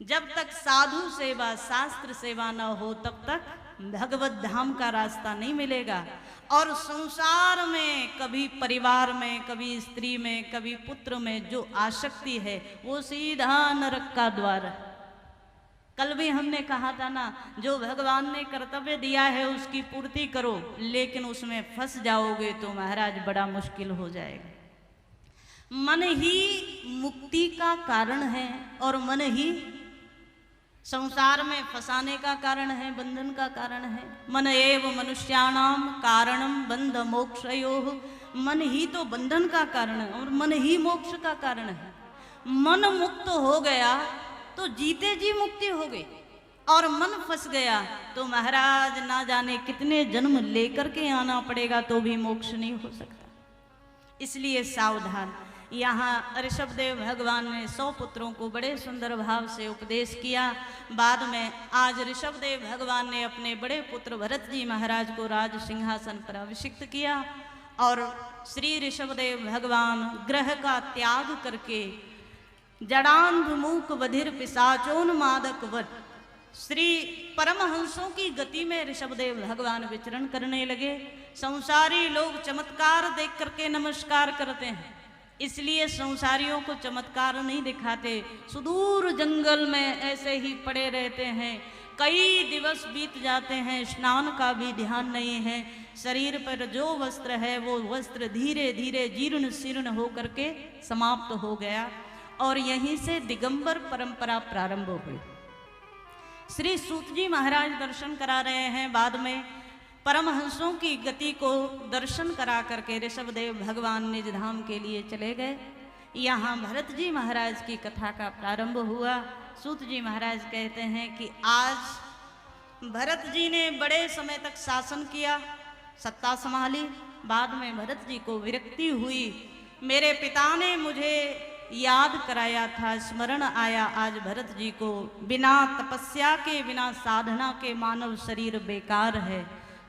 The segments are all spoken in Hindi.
जब तक साधु सेवा शास्त्र सेवा न हो तब तक भगवत धाम का रास्ता नहीं मिलेगा। और संसार में कभी परिवार में, कभी स्त्री में, कभी पुत्र में जो आसक्ति है वो सीधा नरक का द्वार है। कल भी हमने कहा था ना, जो भगवान ने कर्तव्य दिया है उसकी पूर्ति करो, लेकिन उसमें फंस जाओगे तो महाराज बड़ा मुश्किल हो जाएगा। मन ही मुक्ति का कारण है और मन ही संसार में फंसाने का कारण है, बंधन का कारण है। मन एव मनुष्याणाम कारणम बंध मोक्षयोः। मन ही तो बंधन का कारण है और मन ही मोक्ष का कारण है। मन मुक्त हो गया तो जीते जी मुक्ति हो गई, और मन फंस गया तो महाराज ना जाने कितने जन्म लेकर के आना पड़ेगा तो भी मोक्ष नहीं हो सकता। इसलिए सावधान। यहाँ ऋषभदेव भगवान ने 100 पुत्रों को बड़े सुंदर भाव से उपदेश किया। बाद में आज ऋषभदेव भगवान ने अपने बड़े पुत्र भरत जी महाराज को राज सिंहासन पर अभिषिक्त किया, और श्री ऋषभदेव भगवान ग्रह का त्याग करके जड़ांध मूक बधिर पिशाचोन्मादक वट श्री परमहंसों की गति में ऋषभदेव भगवान विचरण करने लगे। संसारी लोग चमत्कार देख करके नमस्कार करते हैं, इसलिए संसारियों को चमत्कार नहीं दिखाते, सुदूर जंगल में ऐसे ही पड़े रहते हैं। कई दिवस बीत जाते हैं, स्नान का भी ध्यान नहीं है। शरीर पर जो वस्त्र है वो वस्त्र धीरे धीरे जीर्ण शीर्ण होकर के समाप्त हो गया, और यहीं से दिगंबर परंपरा प्रारंभ हुई। श्री सूत जी महाराज दर्शन करा रहे हैं, बाद में परमहंसों की गति को दर्शन करा करके ऋषभदेव भगवान निज धाम के लिए चले गए। यहाँ भरत जी महाराज की कथा का प्रारंभ हुआ। सूत जी महाराज कहते हैं कि आज भरत जी ने बड़े समय तक शासन किया, सत्ता संभाली। बाद में भरत जी को विरक्ति हुई, मेरे पिता ने मुझे याद कराया था, स्मरण आया, आज भरत जी को बिना तपस्या के, बिना साधना के मानव शरीर बेकार है,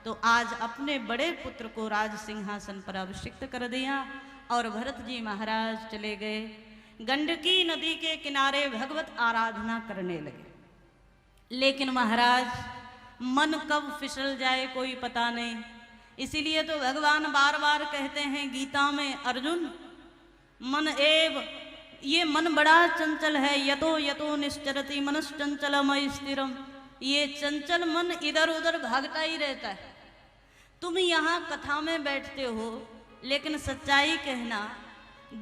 तो आज अपने बड़े पुत्र को राज सिंहासन पर अभिषिक्त कर दिया। और भरत जी महाराज चले गए, गंडकी नदी के किनारे भगवत आराधना करने लगे। लेकिन महाराज मन कब फिसल जाए कोई पता नहीं, इसीलिए तो भगवान बार बार कहते हैं गीता में, अर्जुन मन एव, ये मन बड़ा चंचल है, यतो यतो निश्चरति मनश्चंचलमय स्थिरम, ये चंचल मन इधर उधर भागता ही रहता है। तुम यहाँ कथा में बैठते हो, लेकिन सच्चाई कहना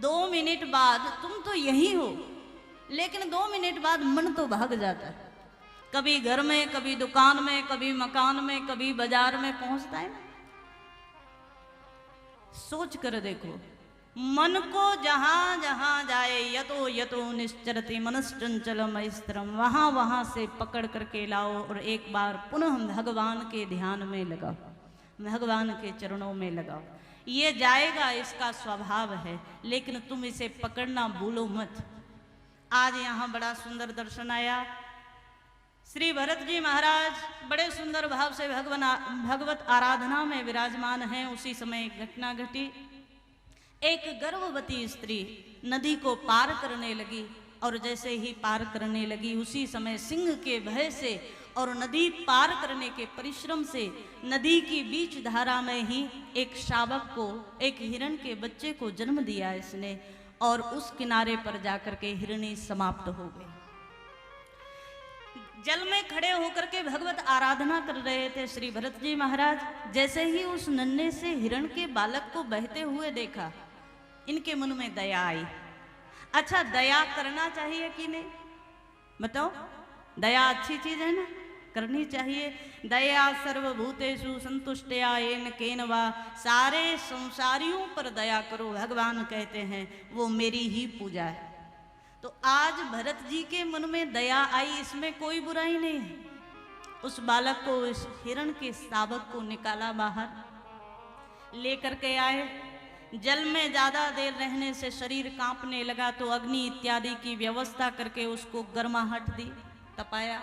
2 मिनट बाद तुम तो यही हो, लेकिन 2 मिनट बाद मन तो भाग जाता है, कभी घर में, कभी दुकान में, कभी मकान में, कभी बाजार में पहुंचता है। सोच कर देखो, मन को जहां जहां जाए, यतो यतो निश्चरति मनश्चंचलम स्थिरम, वहां वहां से पकड़ करके लाओ और एक बार पुनः भगवान के ध्यान में लगाओ, भगवान के चरणों में लगाओ। ये जाएगा, इसका स्वभाव है, लेकिन तुम इसे पकड़ना भूलो मत। आज यहाँ बड़ा सुंदर दर्शन आया। श्री भरत जी महाराज बड़े सुंदर भाव से भगवत आराधना में विराजमान हैं। उसी समय घटना घटी, एक गर्भवती स्त्री नदी को पार करने लगी, और जैसे ही पार करने लगी उसी समय सिंह के भय से और नदी पार करने के परिश्रम से नदी की बीच धारा में ही एक शावक को, एक हिरण के बच्चे को जन्म दिया इसने, और उस किनारे पर जाकर के हिरणी समाप्त हो गई। जल में खड़े होकर के भगवत आराधना कर रहे थे श्री भरत जी महाराज। जैसे ही उस नन्हे से हिरण के बालक को बहते हुए देखा, इनके मन में दया आई। अच्छा, दया करना चाहिए कि नहीं बताओ? दया अच्छी चीज है ना, करनी चाहिए। दया सर्वभूतेषु संतुष्टया येन केन वा, सारे संसारियों पर दया करो, भगवान कहते हैं, वो मेरी ही पूजा है। तो आज भरत जी के मन में दया आई, इसमें कोई बुराई नहीं है। उस बालक को, उस हिरण के शावक को निकाला बाहर, लेकर के आए। जल में ज्यादा देर रहने से शरीर कांपने लगा, तो अग्नि इत्यादि की व्यवस्था करके उसको गर्माहट दी, तपाया।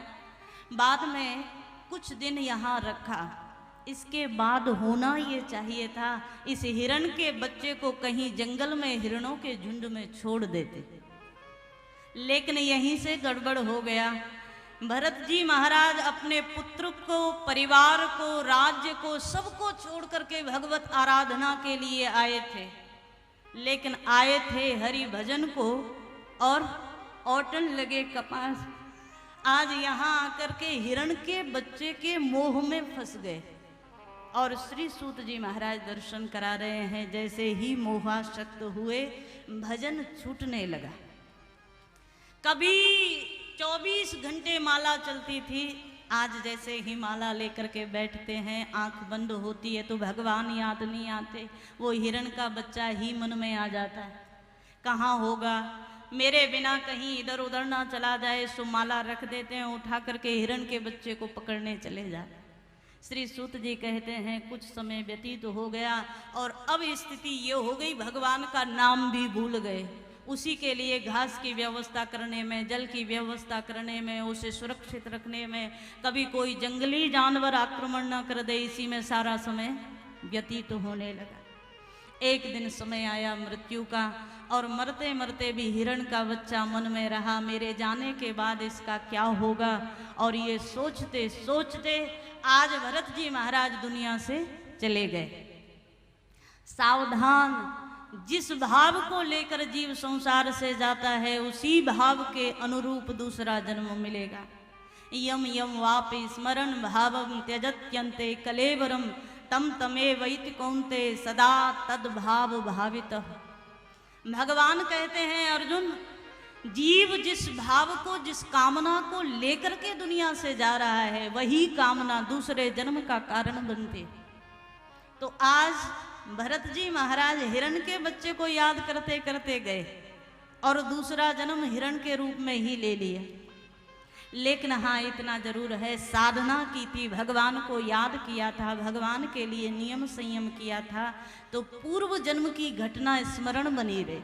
बाद में कुछ दिन यहाँ रखा। इसके बाद होना ये चाहिए था, इस हिरण के बच्चे को कहीं जंगल में हिरणों के झुंड में छोड़ देते, लेकिन यहीं से गड़बड़ हो गया। भरत जी महाराज अपने पुत्र को, परिवार को, राज्य को, सबको छोड़ करके भगवत आराधना के लिए आए थे, लेकिन आए थे हरि भजन को और औटन लगे कपास। आज यहाँ आकर के हिरण के बच्चे के मोह में फंस गए और श्री सूत जी महाराज दर्शन करा रहे हैं। जैसे ही मोहाशक्त हुए भजन छूटने लगा। कभी 24 घंटे माला चलती थी, आज जैसे ही माला लेकर के बैठते हैं, आंख बंद होती है तो भगवान याद नहीं आते, वो हिरण का बच्चा ही मन में आ जाता है। कहाँ होगा, मेरे बिना कहीं इधर उधर ना चला जाए, सो माला रख देते हैं, उठा करके हिरण के बच्चे को पकड़ने चले जाते। श्री सूत जी कहते हैं कुछ समय व्यतीत हो गया और अब स्थिति ये हो गई, भगवान का नाम भी भूल गए। उसी के लिए घास की व्यवस्था करने में, जल की व्यवस्था करने में, उसे सुरक्षित रखने में, कभी कोई जंगली जानवर आक्रमण न कर दे, इसी में सारा समय व्यतीत होने लगा। एक दिन समय आया मृत्यु का और मरते मरते भी हिरण का बच्चा मन में रहा, मेरे जाने के बाद इसका क्या होगा। और ये सोचते सोचते आज भरत जी महाराज दुनिया से चले गए। सावधान, जिस भाव को लेकर जीव संसार से जाता है उसी भाव के अनुरूप दूसरा जन्म मिलेगा। यम यम वापि स्मरण भावम त्यजत्यन्ते कलेवरम तम तमे वैति कौन्ते सदा तद भाव भावितः। भगवान कहते हैं अर्जुन, जीव जिस भाव को, जिस कामना को लेकर के दुनिया से जा रहा है, वही कामना दूसरे जन्म का कारण बनती। तो आज भरत जी महाराज हिरण के बच्चे को याद करते करते गए और दूसरा जन्म हिरण के रूप में ही ले लिया। लेकिन हाँ, इतना जरूर है, साधना की थी, भगवान को याद किया था, भगवान के लिए नियम संयम किया था, तो पूर्व जन्म की घटना स्मरण बनी रहे।